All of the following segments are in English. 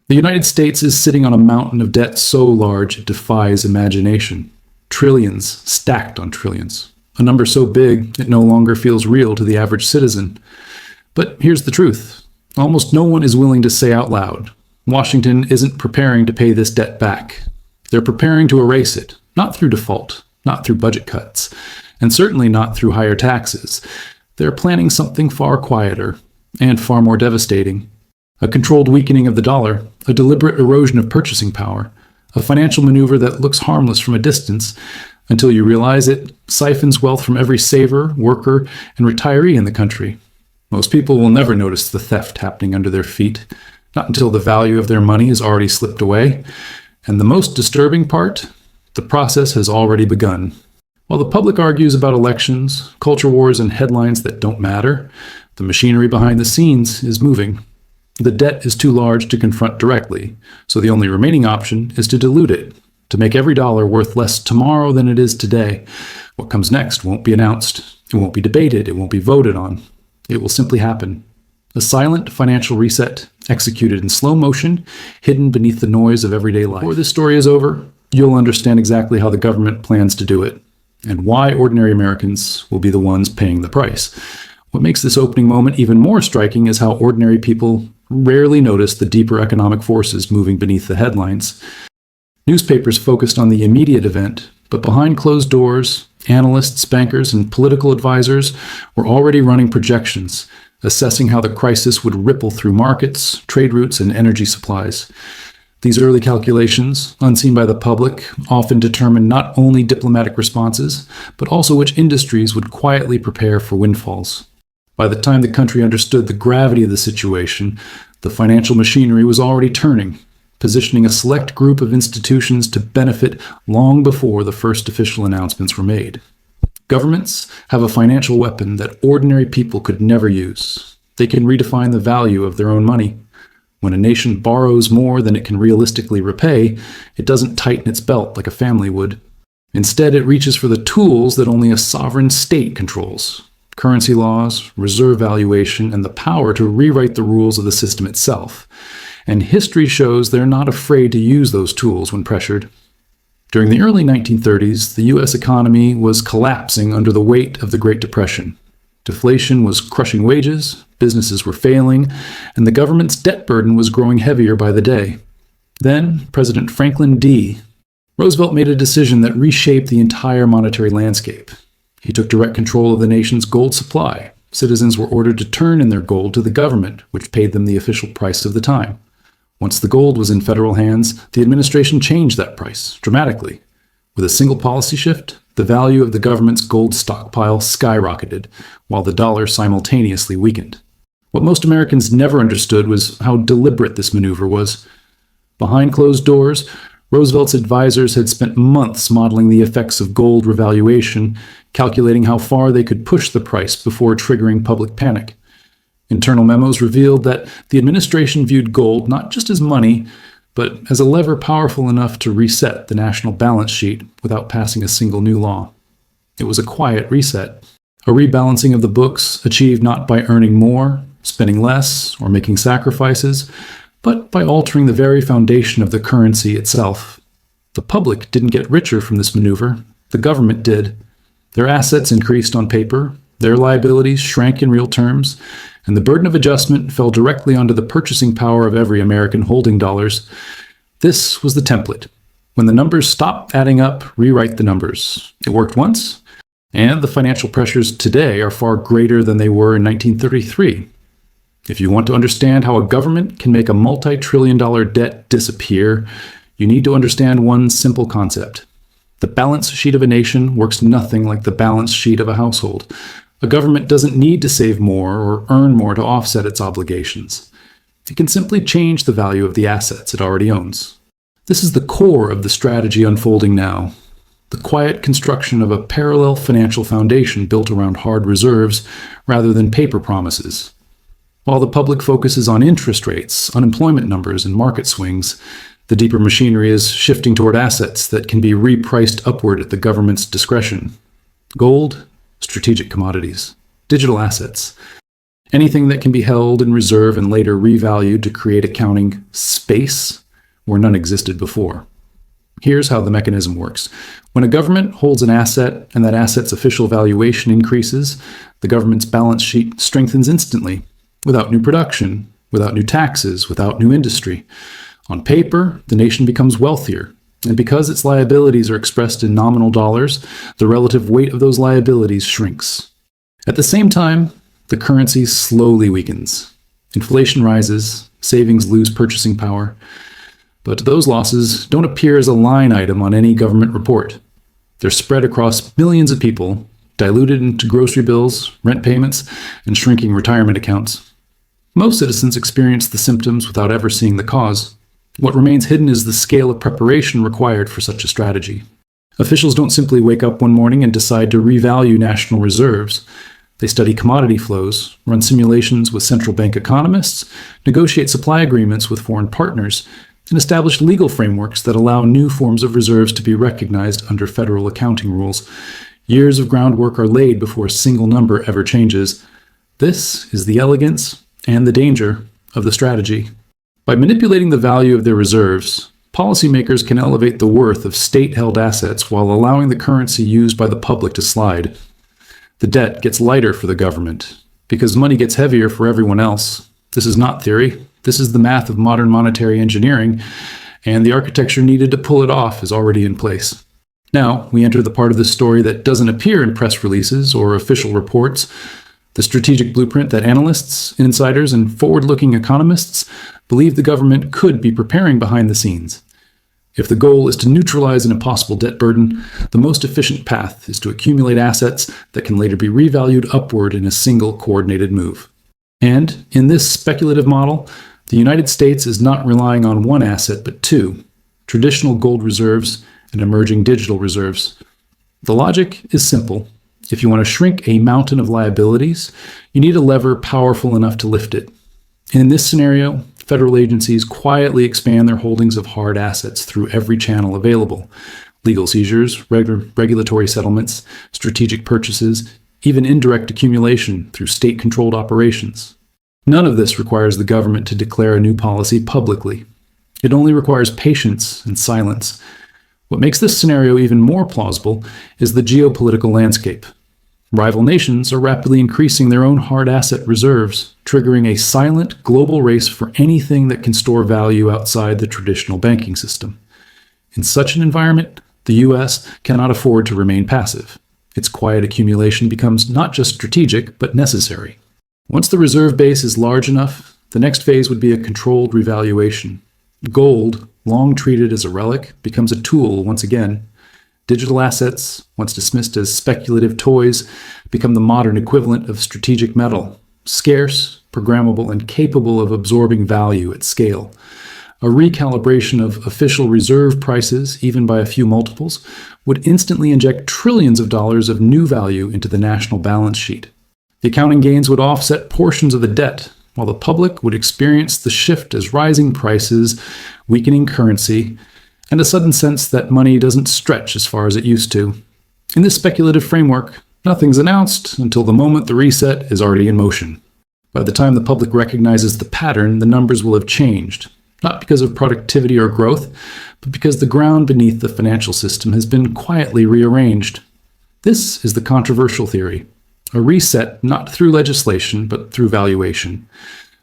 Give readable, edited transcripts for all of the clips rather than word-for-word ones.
The United States is sitting on a mountain of debt so large it defies imagination. Trillions stacked on trillions. A number so big it no longer feels real to the average citizen. But here's the truth. Almost no one is willing to say out loud, Washington isn't preparing to pay this debt back. They're preparing to erase it, not through default, not through budget cuts, and certainly not through higher taxes. They're planning something far quieter and far more devastating. A controlled weakening of the dollar, a deliberate erosion of purchasing power, a financial maneuver that looks harmless from a distance until you realize it siphons wealth from every saver, worker, and retiree in the country. Most people will never notice the theft happening under their feet, not until the value of their money has already slipped away. And the most disturbing part, the process has already begun. While the public argues about elections, culture wars, and headlines that don't matter, the machinery behind the scenes is moving. The debt is too large to confront directly, so the only remaining option is to dilute it, to make every dollar worth less tomorrow than it is today. What comes next won't be announced. It won't be debated. It won't be voted on. It will simply happen. A silent financial reset, executed in slow motion, hidden beneath the noise of everyday life. Before this story is over, you'll understand exactly how the government plans to do it, and why ordinary Americans will be the ones paying the price. What makes this opening moment even more striking is how ordinary people rarely notice the deeper economic forces moving beneath the headlines. Newspapers focused on the immediate event, but behind closed doors, analysts, bankers, and political advisors were already running projections, assessing how the crisis would ripple through markets, trade routes, and energy supplies. These early calculations, unseen by the public, often determined not only diplomatic responses, but also which industries would quietly prepare for windfalls. By the time the country understood the gravity of the situation, the financial machinery was already turning, positioning a select group of institutions to benefit long before the first official announcements were made. Governments have a financial weapon that ordinary people could never use. They can redefine the value of their own money. When a nation borrows more than it can realistically repay, it doesn't tighten its belt like a family would. Instead, it reaches for the tools that only a sovereign state controls: currency laws, reserve valuation, and the power to rewrite the rules of the system itself. And history shows they're not afraid to use those tools when pressured. During the early 1930s, the U.S. economy was collapsing under the weight of the Great Depression. Deflation was crushing wages, businesses were failing, and the government's debt burden was growing heavier by the day. Then, President Franklin D. Roosevelt made a decision that reshaped the entire monetary landscape. He took direct control of the nation's gold supply. Citizens were ordered to turn in their gold to the government, which paid them the official price of the time. Once the gold was in federal hands, the administration changed that price dramatically. With a single policy shift, the value of the government's gold stockpile skyrocketed, while the dollar simultaneously weakened. What most Americans never understood was how deliberate this maneuver was. Behind closed doors, Roosevelt's advisors had spent months modeling the effects of gold revaluation, calculating how far they could push the price before triggering public panic. Internal memos revealed that the administration viewed gold not just as money, but as a lever powerful enough to reset the national balance sheet without passing a single new law. It was a quiet reset, a rebalancing of the books achieved not by earning more, spending less, or making sacrifices, but by altering the very foundation of the currency itself. The public didn't get richer from this maneuver. The government did. Their assets increased on paper, their liabilities shrank in real terms, and the burden of adjustment fell directly onto the purchasing power of every American holding dollars. This was the template. When the numbers stop adding up, rewrite the numbers. It worked once, and the financial pressures today are far greater than they were in 1933. If you want to understand how a government can make a multi-trillion-dollar debt disappear, you need to understand one simple concept. The balance sheet of a nation works nothing like the balance sheet of a household. A government doesn't need to save more or earn more to offset its obligations. It can simply change the value of the assets it already owns. This is the core of the strategy unfolding now. The quiet construction of a parallel financial foundation built around hard reserves rather than paper promises. While the public focuses on interest rates, unemployment numbers, and market swings, the deeper machinery is shifting toward assets that can be repriced upward at the government's discretion. Gold, strategic commodities, digital assets. Anything that can be held in reserve and later revalued to create accounting space where none existed before. Here's how the mechanism works. When a government holds an asset and that asset's official valuation increases, the government's balance sheet strengthens instantly, without new production, without new taxes, without new industry. On paper, the nation becomes wealthier, and because its liabilities are expressed in nominal dollars, the relative weight of those liabilities shrinks. At the same time, the currency slowly weakens. Inflation rises, savings lose purchasing power, but those losses don't appear as a line item on any government report. They're spread across millions of people, diluted into grocery bills, rent payments, and shrinking retirement accounts. Most citizens experience the symptoms without ever seeing the cause. What remains hidden is the scale of preparation required for such a strategy. Officials don't simply wake up one morning and decide to revalue national reserves. They study commodity flows, run simulations with central bank economists, negotiate supply agreements with foreign partners, and establish legal frameworks that allow new forms of reserves to be recognized under federal accounting rules. Years of groundwork are laid before a single number ever changes. This is the elegance and the danger of the strategy. By manipulating the value of their reserves, policymakers can elevate the worth of state-held assets while allowing the currency used by the public to slide. The debt gets lighter for the government because money gets heavier for everyone else. This is not theory. This is the math of modern monetary engineering, and the architecture needed to pull it off is already in place. Now, we enter the part of the story that doesn't appear in press releases or official reports, the strategic blueprint that analysts, insiders, and forward-looking economists believe the government could be preparing behind the scenes. If the goal is to neutralize an impossible debt burden, the most efficient path is to accumulate assets that can later be revalued upward in a single coordinated move. And in this speculative model, the United States is not relying on one asset but two, traditional gold reserves and emerging digital reserves. The logic is simple. If you want to shrink a mountain of liabilities, you need a lever powerful enough to lift it. In this scenario, federal agencies quietly expand their holdings of hard assets through every channel available. Legal seizures, regulatory settlements, strategic purchases, even indirect accumulation through state-controlled operations. None of this requires the government to declare a new policy publicly. It only requires patience and silence. What makes this scenario even more plausible is the geopolitical landscape. Rival nations are rapidly increasing their own hard asset reserves, triggering a silent global race for anything that can store value outside the traditional banking system. In such an environment, the U.S. cannot afford to remain passive. Its quiet accumulation becomes not just strategic, but necessary. Once the reserve base is large enough, the next phase would be a controlled revaluation. Gold, long treated as a relic, becomes a tool once again. Digital assets, once dismissed as speculative toys, become the modern equivalent of strategic metal, scarce, programmable, and capable of absorbing value at scale. A recalibration of official reserve prices, even by a few multiples, would instantly inject trillions of dollars of new value into the national balance sheet. The accounting gains would offset portions of the debt, while the public would experience the shift as rising prices, weakening currency, and a sudden sense that money doesn't stretch as far as it used to. In this speculative framework, nothing's announced until the moment the reset is already in motion. By the time the public recognizes the pattern, the numbers will have changed, not because of productivity or growth, but because the ground beneath the financial system has been quietly rearranged. This is the controversial theory. A reset not through legislation, but through valuation.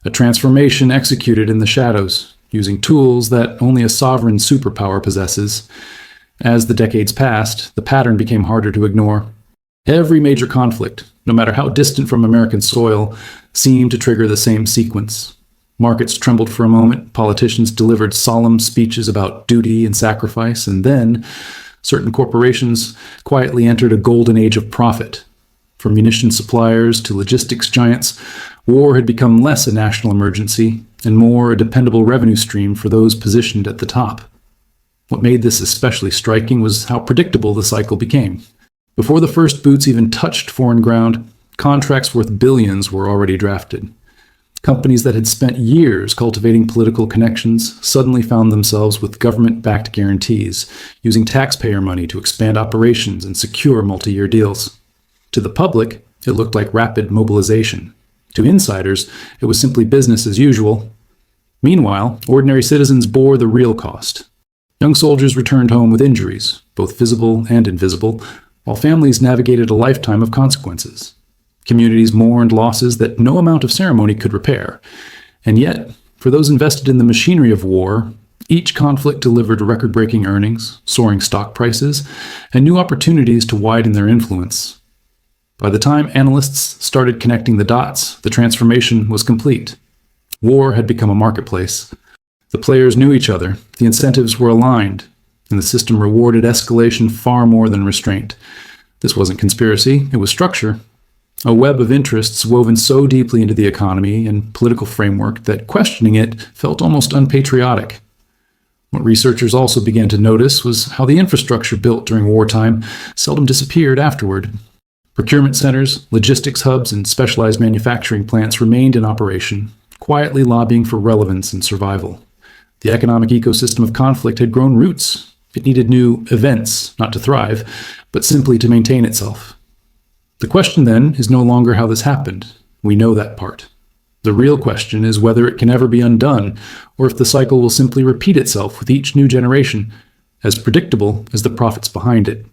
A transformation executed in the shadows, using tools that only a sovereign superpower possesses. As the decades passed, the pattern became harder to ignore. Every major conflict, no matter how distant from American soil, seemed to trigger the same sequence. Markets trembled for a moment, politicians delivered solemn speeches about duty and sacrifice, and then certain corporations quietly entered a golden age of profit. From munition suppliers to logistics giants, war had become less a national emergency and more a dependable revenue stream for those positioned at the top. What made this especially striking was how predictable the cycle became. Before the first boots even touched foreign ground, contracts worth billions were already drafted. Companies that had spent years cultivating political connections suddenly found themselves with government-backed guarantees, using taxpayer money to expand operations and secure multi-year deals. To the public, it looked like rapid mobilization. To insiders, it was simply business as usual. Meanwhile, ordinary citizens bore the real cost. Young soldiers returned home with injuries, both visible and invisible, while families navigated a lifetime of consequences. Communities mourned losses that no amount of ceremony could repair. And yet, for those invested in the machinery of war, each conflict delivered record-breaking earnings, soaring stock prices, and new opportunities to widen their influence. By the time analysts started connecting the dots, the transformation was complete. War had become a marketplace. The players knew each other, the incentives were aligned, and the system rewarded escalation far more than restraint. This wasn't conspiracy, it was structure. A web of interests woven so deeply into the economy and political framework that questioning it felt almost unpatriotic. What researchers also began to notice was how the infrastructure built during wartime seldom disappeared afterward. Procurement centers, logistics hubs, and specialized manufacturing plants remained in operation, quietly lobbying for relevance and survival. The economic ecosystem of conflict had grown roots. It needed new events, not to thrive, but simply to maintain itself. The question then is no longer how this happened. We know that part. The real question is whether it can ever be undone, or if the cycle will simply repeat itself with each new generation, as predictable as the profits behind it.